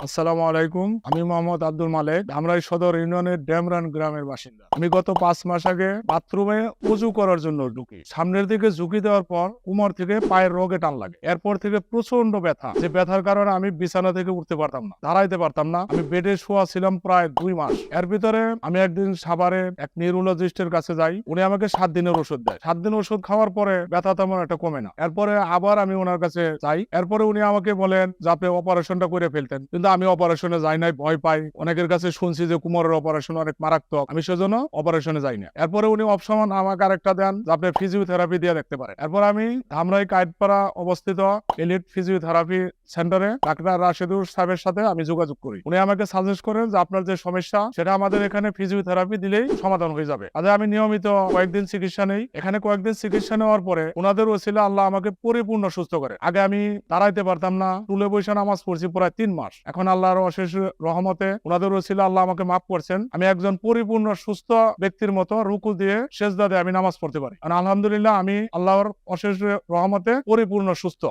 আসসালামু আলাইকুম। আমি মোহাম্মদ আব্দুল মালেক, ধামরাই সদর ইউনিয়নের ড্যামরান গ্রামের বাসিন্দা। আমি গত 5 মাস আগে বাথরুমে উযু করার জন্য ঢুকি। সামনের দিকে ঝুঁকি দেওয়ার পর কোমর থেকে পায়ের রগে টান লাগে। এরপর থেকে প্রচন্ড ব্যথা, যে ব্যথার কারণে আমি বিছানা থেকে উঠতে পারতাম না, দাঁড়াইতে পারতাম না। আমি বেডে শোয়া ছিলাম প্রায় 2 মাস। এর ভিতরে আমি একদিন সাভারে এক নিউরোলজিস্টের কাছে যাই। উনি আমাকে 7 দিনের ওষুধ দেয়। 7 দিন ওষুধ খাওয়ার পরে ব্যথা তেমন একটা কমে না। এরপরে আবার আমি ওনার কাছে যাই। এরপরে উনি আমাকে বলেন যে আপনি অপারেশনটা করে ফেলতেন, কিন্তু আমি অপারেশনে যাই নাই, ভয় পাই। অনেকের কাছে শুনছি যে কোমরের অপারেশন অনেক মারাত্মক, আমি সেজন্য অপারেশনে যাই না। এরপরে উনি অপশন আমাকে আরেকটা দেন যে আপনি ফিজিওথেরাপি দিয়ে দেখতে পারেন। এরপর আমি ধামরাই কায়েতপাড়া অবস্থিত এলিট ফিজিওথেরাপি সেন্টারে ডাক্তার রাশেদুর সাহেবের সাথে আমি যোগাযোগ করি। উনি আমাকে সাজেস্ট করেন যে আপনার যে সমস্যা সেটা আমাদের এখানে ফিজিওথেরাপি দিলেই সমাধান হয়ে যাবে। আজ আমি নিয়মিত কয়েকদিন চিকিৎসা নেই। এখানে কয়েকদিন চিকিৎসা নেওয়ার পরে ওনাদের ওসিলা আল্লাহ আমাকে পরিপূর্ণ সুস্থ করে। আগে আমি দাঁড়াইতে পারতাম না, টুলে বসে নামাজ পড়ছি প্রায় 3 মাস। এখন আল্লাহর অশেষ রহমতে ওনাদের ওসিলা আল্লাহ আমাকে মাফ করছেন। আমি একজন পরিপূর্ণ সুস্থ ব্যক্তির মতো রুকু দিয়ে সেজদা দিয়ে আমি নামাজ পড়তে পারি। আলহামদুলিল্লাহ, আমি আল্লাহর অশেষ রহমতে পরিপূর্ণ সুস্থ।